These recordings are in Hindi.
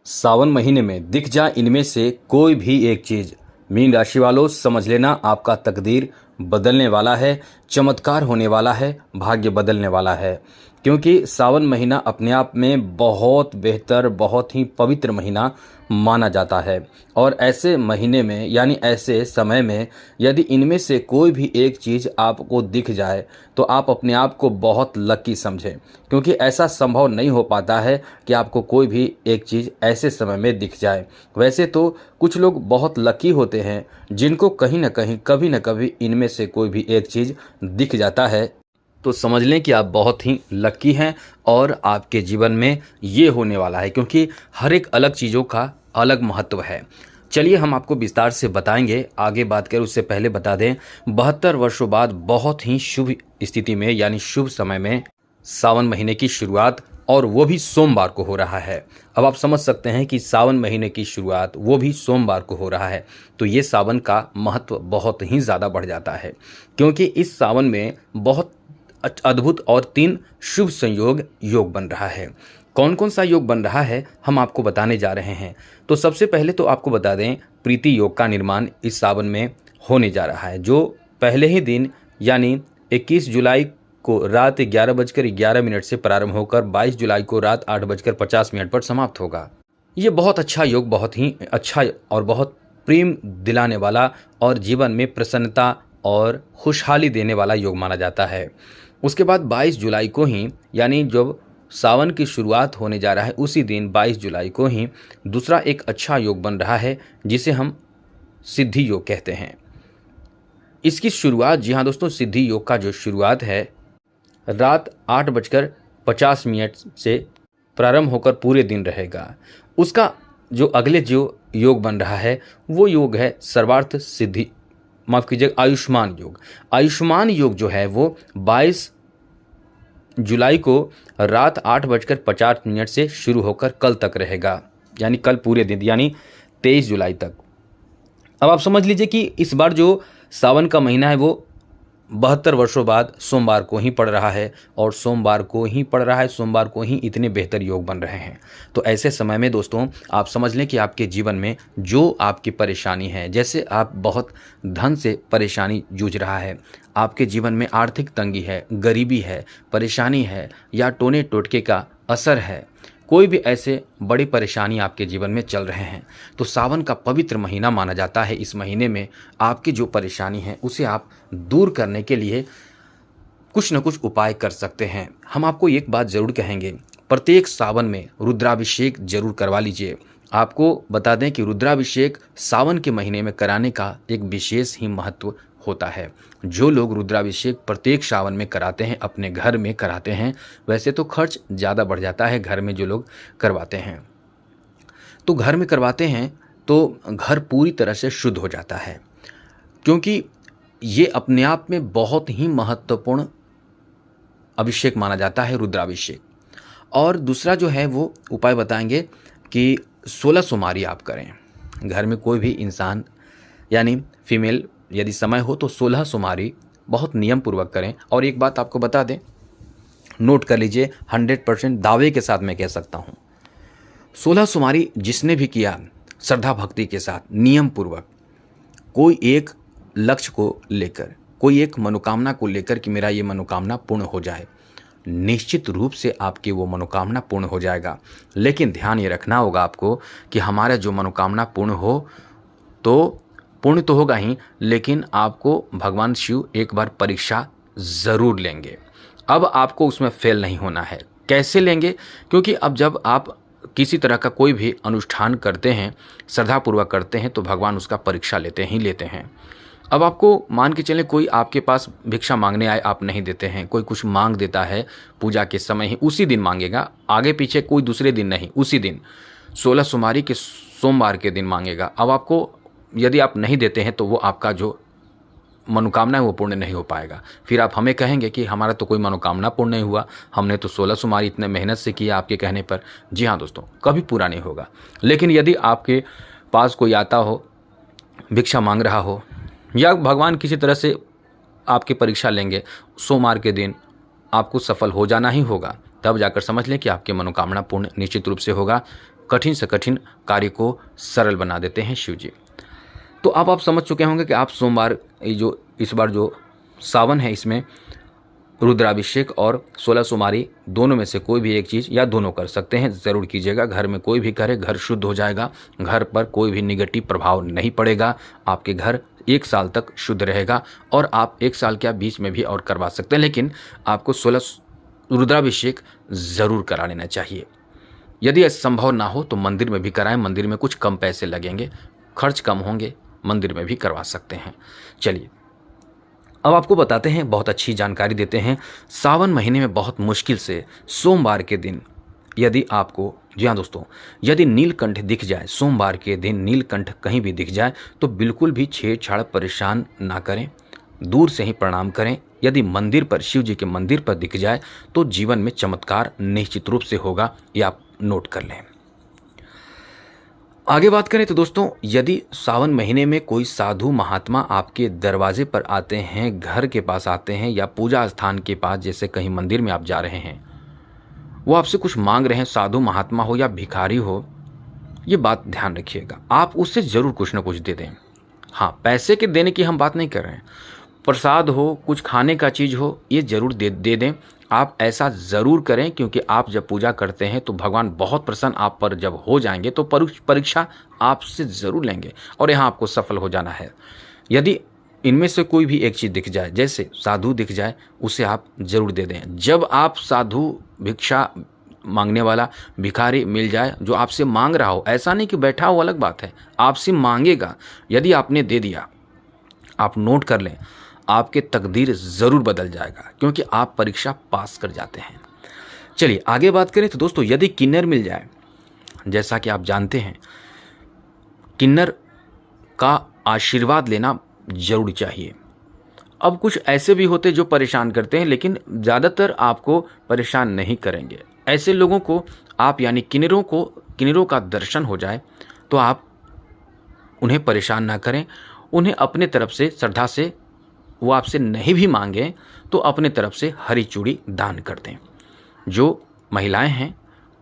सावन महीने में दिख जाए इनमें से कोई भी एक चीज, मीन राशि वालों समझ लेना आपका तकदीर बदलने वाला है, चमत्कार होने वाला है, भाग्य बदलने वाला है। क्योंकि सावन महीना अपने आप में बहुत बेहतर, बहुत ही पवित्र महीना माना जाता है। और ऐसे महीने में यानी ऐसे समय में यदि इनमें से कोई भी एक चीज़ आपको दिख जाए तो आप अपने आप को बहुत लकी समझें। क्योंकि ऐसा संभव नहीं हो पाता है कि आपको कोई भी एक चीज़ ऐसे समय में दिख जाए। वैसे तो कुछ लोग बहुत लकी होते हैं जिनको कहीं ना कहीं कभी ना कभी इनमें से कोई भी एक चीज़ दिख जाता है, तो समझ लें कि आप बहुत ही लकी हैं और आपके जीवन में ये होने वाला है। क्योंकि हर एक अलग चीज़ों का अलग महत्व है। चलिए हम आपको विस्तार से बताएंगे। आगे बात करें उससे पहले बता दें, 72 वर्षों बाद बहुत ही शुभ स्थिति में यानी शुभ समय में सावन महीने की शुरुआत, और वो भी सोमवार को हो रहा है। अब आप समझ सकते हैं कि सावन महीने की शुरुआत वो भी सोमवार को हो रहा है, तो ये सावन का महत्व बहुत ही ज़्यादा बढ़ जाता है। क्योंकि इस सावन में बहुत अद्भुत और 3 शुभ संयोग योग बन रहा है। कौन कौन सा योग बन रहा है हम आपको बताने जा रहे हैं। तो सबसे पहले तो आपको बता दें, प्रीति योग का निर्माण इस सावन में होने जा रहा है, जो पहले ही दिन यानी 21 जुलाई को रात 11:11 से प्रारंभ होकर 22 जुलाई को रात 8:50 पर समाप्त होगा। ये बहुत अच्छा योग, बहुत ही अच्छा और बहुत प्रेम दिलाने वाला और जीवन में प्रसन्नता और खुशहाली देने वाला योग माना जाता है। उसके बाद 22 जुलाई को ही यानी जब सावन की शुरुआत होने जा रहा है उसी दिन 22 जुलाई को ही दूसरा एक अच्छा योग बन रहा है, जिसे हम सिद्धि योग कहते हैं। इसकी शुरुआत, जी हाँ दोस्तों, सिद्धि योग का जो शुरुआत है रात 8:50 से प्रारंभ होकर पूरे दिन रहेगा। उसका जो अगले जो योग बन रहा है वो योग है सर्वार्थ सिद्धि, माफ़ कीजिएगा, आयुष्मान योग। आयुष्मान योग जो है वो 22 जुलाई को रात 8:50 से शुरू होकर कल तक रहेगा, यानी कल पूरे दिन यानी 23 जुलाई तक। अब आप समझ लीजिए कि इस बार जो सावन का महीना है वो 72 वर्षों बाद सोमवार को ही पड़ रहा है, और सोमवार को ही पड़ रहा है, सोमवार को ही इतने बेहतर योग बन रहे हैं। तो ऐसे समय में दोस्तों आप समझ लें कि आपके जीवन में जो आपकी परेशानी है, जैसे आप बहुत धन से परेशानी जूझ रहा है, आपके जीवन में आर्थिक तंगी है, गरीबी है, परेशानी है, या टोने टोटके का असर है, कोई भी ऐसे बड़ी परेशानी आपके जीवन में चल रहे हैं, तो सावन का पवित्र महीना माना जाता है। इस महीने में आपकी जो परेशानी है उसे आप दूर करने के लिए कुछ न कुछ उपाय कर सकते हैं। हम आपको एक बात ज़रूर कहेंगे, प्रत्येक सावन में रुद्राभिषेक जरूर करवा लीजिए। आपको बता दें कि रुद्राभिषेक सावन के महीने में कराने का एक विशेष ही महत्व होता है। जो लोग रुद्राभिषेक प्रत्येक सावन में कराते हैं, अपने घर में कराते हैं, वैसे तो खर्च ज़्यादा बढ़ जाता है घर में जो लोग करवाते हैं, तो घर में करवाते हैं तो घर पूरी तरह से शुद्ध हो जाता है। क्योंकि ये अपने आप में बहुत ही महत्वपूर्ण अभिषेक माना जाता है, रुद्राभिषेक। और दूसरा जो है वो उपाय बताएंगे कि 16 सोमवारी आप करें। घर में कोई भी इंसान यानी फीमेल यदि समय हो तो 16 सोमवारी बहुत नियम पूर्वक करें। और एक बात आपको बता दें, नोट कर लीजिए, 100% दावे के साथ मैं कह सकता हूँ, 16 सोमवारी जिसने भी किया श्रद्धा भक्ति के साथ, नियम पूर्वक, कोई एक लक्ष्य को लेकर, कोई एक मनोकामना को लेकर कि मेरा ये मनोकामना पूर्ण हो जाए, निश्चित रूप से आपकी वो मनोकामना पूर्ण हो जाएगा। लेकिन ध्यान ये रखना होगा आपको कि हमारा जो मनोकामना पूर्ण हो तो पूर्ण तो होगा ही, लेकिन आपको भगवान शिव एक बार परीक्षा ज़रूर लेंगे। अब आपको उसमें फेल नहीं होना है। कैसे लेंगे? क्योंकि अब जब आप किसी तरह का कोई भी अनुष्ठान करते हैं, श्रद्धापूर्वक करते हैं, तो भगवान उसका परीक्षा लेते ही लेते हैं। अब आपको मान के चलें, कोई आपके पास भिक्षा मांगने आए, आप नहीं देते हैं, कोई कुछ मांग देता है पूजा के समय ही, उसी दिन मांगेगा, आगे पीछे कोई दूसरे दिन नहीं, उसी दिन 16 सोमवारी के सोमवार के दिन मांगेगा। अब आपको यदि आप नहीं देते हैं तो वो आपका जो मनोकामना है वो पूर्ण नहीं हो पाएगा। फिर आप हमें कहेंगे कि हमारा तो कोई मनोकामना पूर्ण नहीं हुआ, हमने तो 16 सोमवारी इतने मेहनत से किया आपके कहने पर। जी हाँ दोस्तों, कभी पूरा नहीं होगा। लेकिन यदि आपके पास कोई आता हो, भिक्षा मांग रहा हो, या भगवान किसी तरह से आपकी परीक्षा लेंगे, सोमवार के दिन आपको सफल हो जाना ही होगा। तब जाकर समझ लें कि आपकी मनोकामना पूर्ण निश्चित रूप से होगा। कठिन से कठिन कार्य को सरल बना देते हैं शिव जी। तो अब आप समझ चुके होंगे कि आप सोमवार जो इस बार जो सावन है इसमें रुद्राभिषेक और 16 सोमवारी दोनों में से कोई भी एक चीज़ या दोनों कर सकते हैं, ज़रूर कीजिएगा। घर में कोई भी करे, घर शुद्ध हो जाएगा, घर पर कोई भी निगेटिव प्रभाव नहीं पड़ेगा, आपके घर 1 साल तक शुद्ध रहेगा। और आप 1 साल क्या बीच में भी और करवा सकते हैं, लेकिन आपको 16 रुद्राभिषेक ज़रूर करा लेना चाहिए। यदि ऐसा संभव ना हो तो मंदिर में भी कराएं, मंदिर में कुछ कम पैसे लगेंगे, खर्च कम होंगे, मंदिर में भी करवा सकते हैं। चलिए अब आपको बताते हैं, बहुत अच्छी जानकारी देते हैं। सावन महीने में बहुत मुश्किल से सोमवार के दिन यदि आपको, जी हाँ दोस्तों, यदि नीलकंठ दिख जाए, सोमवार के दिन नीलकंठ कहीं भी दिख जाए तो बिल्कुल भी छेड़छाड़ परेशान ना करें, दूर से ही प्रणाम करें। यदि मंदिर पर, शिव जी के मंदिर पर दिख जाए तो जीवन में चमत्कार निश्चित रूप से होगा, ये आप नोट कर लें। आगे बात करें तो दोस्तों, यदि सावन महीने में कोई साधु महात्मा आपके दरवाजे पर आते हैं, घर के पास आते हैं या पूजा स्थान के पास, जैसे कहीं मंदिर में आप जा रहे हैं, वो आपसे कुछ मांग रहे हैं, साधु महात्मा हो या भिखारी हो, ये बात ध्यान रखिएगा, आप उससे ज़रूर कुछ ना कुछ दे दें। हाँ, पैसे के देने की हम बात नहीं कर रहे हैं, प्रसाद हो, कुछ खाने का चीज़ हो, ये ज़रूर दे दें। आप ऐसा ज़रूर करें, क्योंकि आप जब पूजा करते हैं तो भगवान बहुत प्रसन्न आप पर जब हो जाएंगे तो परीक्षा आपसे ज़रूर लेंगे और यहाँ आपको सफल हो जाना है। यदि इनमें से कोई भी एक चीज़ दिख जाए, जैसे साधु दिख जाए, उसे आप ज़रूर दे दें। जब आप साधु, भिक्षा मांगने वाला भिखारी मिल जाए जो आपसे मांग रहा हो, ऐसा नहीं कि बैठा हो, अलग बात है, आपसे मांगेगा, यदि आपने दे दिया, आप नोट कर लें, आपके तकदीर ज़रूर बदल जाएगा, क्योंकि आप परीक्षा पास कर जाते हैं। चलिए आगे बात करें तो दोस्तों, यदि किन्नर मिल जाए, जैसा कि आप जानते हैं, किन्नर का आशीर्वाद लेना जरूर चाहिए। अब कुछ ऐसे भी होते जो परेशान करते हैं, लेकिन ज़्यादातर आपको परेशान नहीं करेंगे। ऐसे लोगों को आप, यानी किन्नरों का दर्शन हो जाए तो आप उन्हें परेशान ना करें, उन्हें अपने तरफ से श्रद्धा से, वो आपसे नहीं भी मांगे तो अपने तरफ से हरी चूड़ी दान कर दें। जो महिलाएं हैं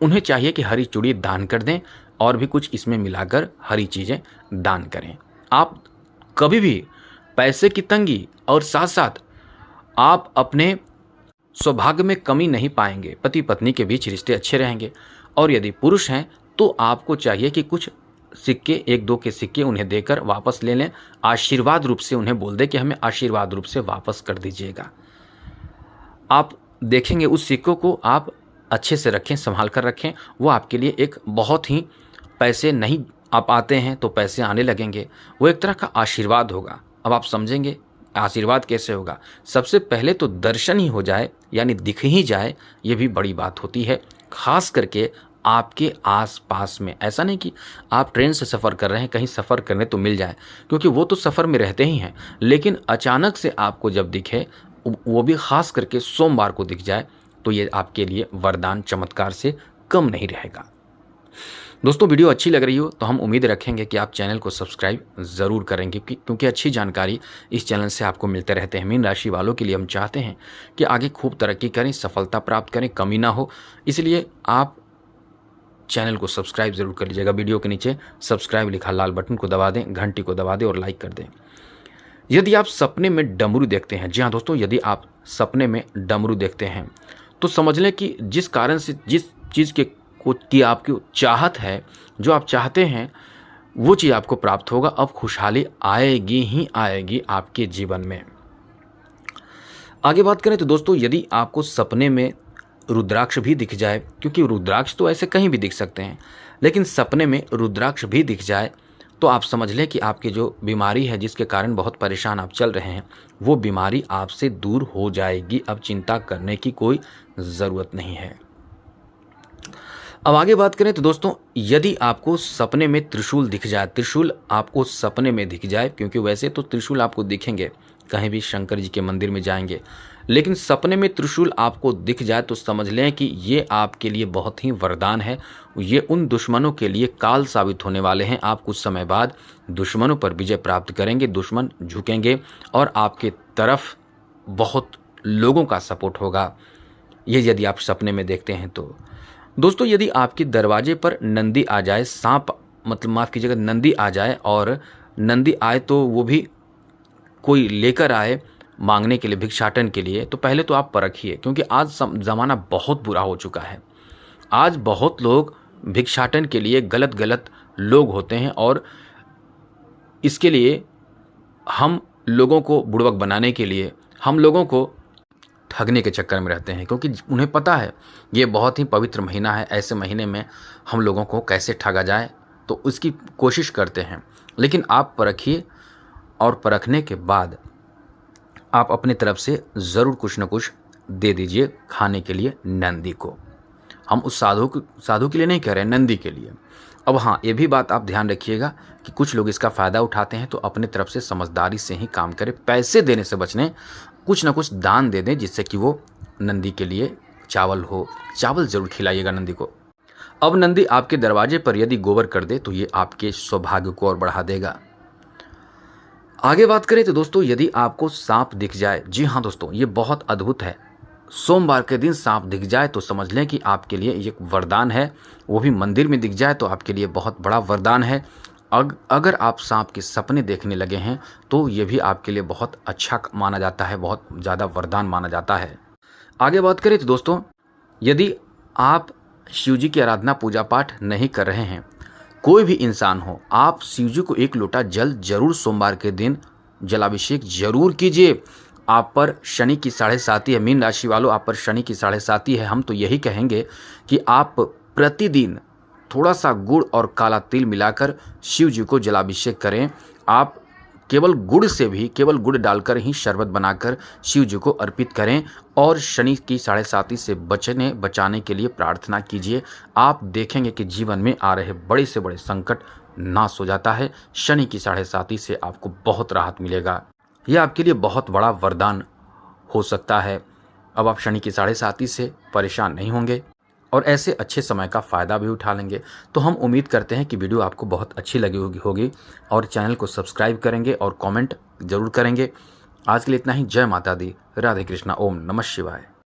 उन्हें चाहिए कि हरी चूड़ी दान कर दें और भी कुछ इसमें मिलाकर हरी चीज़ें दान करें। आप कभी भी पैसे की तंगी और साथ साथ आप अपने सौभाग्य में कमी नहीं पाएंगे। पति पत्नी के बीच रिश्ते अच्छे रहेंगे। और यदि पुरुष हैं तो आपको चाहिए कि कुछ सिक्के, 1-2 के सिक्के उन्हें देकर वापस ले लें, आशीर्वाद रूप से उन्हें बोल दें कि हमें आशीर्वाद रूप से वापस कर दीजिएगा। आप देखेंगे उस सिक्कों को आप अच्छे से रखें, संभाल कर रखें, वो आपके लिए एक बहुत ही, पैसे नहीं आप आते हैं तो पैसे आने लगेंगे, वो एक तरह का आशीर्वाद होगा। अब आप समझेंगे आशीर्वाद कैसे होगा। सबसे पहले तो दर्शन ही हो जाए, यानी दिख ही जाए, ये भी बड़ी बात होती है, खास करके आपके आसपास में। ऐसा नहीं कि आप ट्रेन से सफ़र कर रहे हैं, कहीं सफ़र करने तो मिल जाए, क्योंकि वो तो सफ़र में रहते ही हैं, लेकिन अचानक से आपको जब दिखे, वो भी खास करके सोमवार को दिख जाए, तो ये आपके लिए वरदान चमत्कार से कम नहीं रहेगा। दोस्तों वीडियो अच्छी लग रही हो तो हम उम्मीद रखेंगे कि आप चैनल को सब्सक्राइब ज़रूर करेंगे, क्योंकि अच्छी जानकारी इस चैनल से आपको मिलते रहते हैं। मीन राशि वालों के लिए हम चाहते हैं कि आगे खूब तरक्की करें, सफलता प्राप्त करें, कमी ना हो, इसलिए आप चैनल को सब्सक्राइब ज़रूर कर लीजिएगा। वीडियो के नीचे सब्सक्राइब लिखा लाल बटन को दबा दें, घंटी को दबा दें और लाइक कर दें। यदि आप सपने में डमरू देखते हैं, जी हाँ दोस्तों, यदि आप सपने में डमरू देखते हैं तो समझ लें कि जिस कारण से, जिस चीज़ की आपकी चाहत है, जो आप चाहते हैं, वो चीज़ आपको प्राप्त होगा। अब खुशहाली आएगी ही आएगी आपके जीवन में। आगे बात करें तो दोस्तों, यदि आपको सपने में रुद्राक्ष भी दिख जाए, क्योंकि रुद्राक्ष तो ऐसे कहीं भी दिख सकते हैं, लेकिन सपने में रुद्राक्ष भी दिख जाए तो आप समझ लें कि आपकी जो बीमारी है, जिसके कारण बहुत परेशान आप चल रहे हैं, वो बीमारी आपसे दूर हो जाएगी। अब चिंता करने की कोई ज़रूरत नहीं है। अब आगे बात करें तो दोस्तों, यदि आपको सपने में त्रिशूल दिख जाए, त्रिशूल आपको सपने में दिख जाए, क्योंकि वैसे तो त्रिशूल आपको दिखेंगे, कहीं भी शंकर जी के मंदिर में जाएंगे, लेकिन सपने में त्रिशूल आपको दिख जाए तो समझ लें कि ये आपके लिए बहुत ही वरदान है। ये उन दुश्मनों के लिए काल साबित होने वाले हैं। आप कुछ समय बाद दुश्मनों पर विजय प्राप्त करेंगे, दुश्मन झुकेंगे और आपके तरफ बहुत लोगों का सपोर्ट होगा। ये यदि आप सपने में देखते हैं तो दोस्तों यदि आपके दरवाजे पर नंदी आ जाए, सांप मतलब माफ़ कीजिएगा नंदी आ जाए, और नंदी आए तो वो भी कोई लेकर आए मांगने के लिए, भिक्षाटन के लिए, तो पहले तो आप परखिए, क्योंकि आज ज़माना बहुत बुरा हो चुका है। आज बहुत लोग भिक्षाटन के लिए गलत गलत लोग होते हैं, और इसके लिए हम लोगों को बुड़बक बनाने के लिए हम लोगों को ठगने के चक्कर में रहते हैं, क्योंकि उन्हें पता है ये बहुत ही पवित्र महीना है, ऐसे महीने में हम लोगों को कैसे ठगा जाए, तो उसकी कोशिश करते हैं। लेकिन आप परखिए, और परखने के बाद आप अपनी तरफ से ज़रूर कुछ न कुछ दे दीजिए खाने के लिए नंदी को। हम उस साधु के लिए नहीं कह रहे हैं, नंदी के लिए। अब हाँ, ये भी बात आप ध्यान रखिएगा कि कुछ लोग इसका फ़ायदा उठाते हैं, तो अपने तरफ से समझदारी से ही काम करें, पैसे देने से बचने, कुछ ना कुछ दान दे दें, जिससे कि वो नंदी के लिए चावल हो, चावल ज़रूर खिलाइएगा नंदी को। अब नंदी आपके दरवाजे पर यदि गोबर कर दे तो ये आपके सौभाग्य को और बढ़ा देगा। आगे बात करें तो दोस्तों यदि आपको सांप दिख जाए, जी हाँ दोस्तों ये बहुत अद्भुत है, सोमवार के दिन सांप दिख जाए तो समझ लें कि आपके लिए एक वरदान है, वो भी मंदिर में दिख जाए तो आपके लिए बहुत बड़ा वरदान है। अगर आप सांप के सपने देखने लगे हैं तो ये भी आपके लिए बहुत अच्छा माना जाता है, बहुत ज़्यादा वरदान माना जाता है। आगे बात करें तो दोस्तों यदि आप शिव जी की आराधना पूजा पाठ नहीं कर रहे हैं, कोई भी इंसान हो, आप शिव जी को 1 लोटा जल जरूर सोमवार के दिन जलाभिषेक जरूर कीजिए। आप पर शनि की 7.5 है, मीन राशि वालों आप पर शनि की 7.5 है। हम तो यही कहेंगे कि आप प्रतिदिन थोड़ा सा गुड़ और काला तिल मिलाकर शिव जी को जलाभिषेक करें। आप केवल गुड़ से भी, केवल गुड़ डालकर ही शरबत बनाकर शिव जी को अर्पित करें, और शनि की 7.5 से बचाने के लिए प्रार्थना कीजिए। आप देखेंगे कि जीवन में आ रहे बड़े से बड़े संकट नाश हो जाता है। शनि की 7.5 से आपको बहुत राहत मिलेगा, यह आपके लिए बहुत बड़ा वरदान हो सकता है। अब आप शनि की 7.5 से परेशान नहीं होंगे और ऐसे अच्छे समय का फ़ायदा भी उठा लेंगे। तो हम उम्मीद करते हैं कि वीडियो आपको बहुत अच्छी लगी होगी और चैनल को सब्सक्राइब करेंगे और कमेंट ज़रूर करेंगे। आज के लिए इतना ही। जय माता दी, राधे कृष्णा, ओम नमः शिवाय।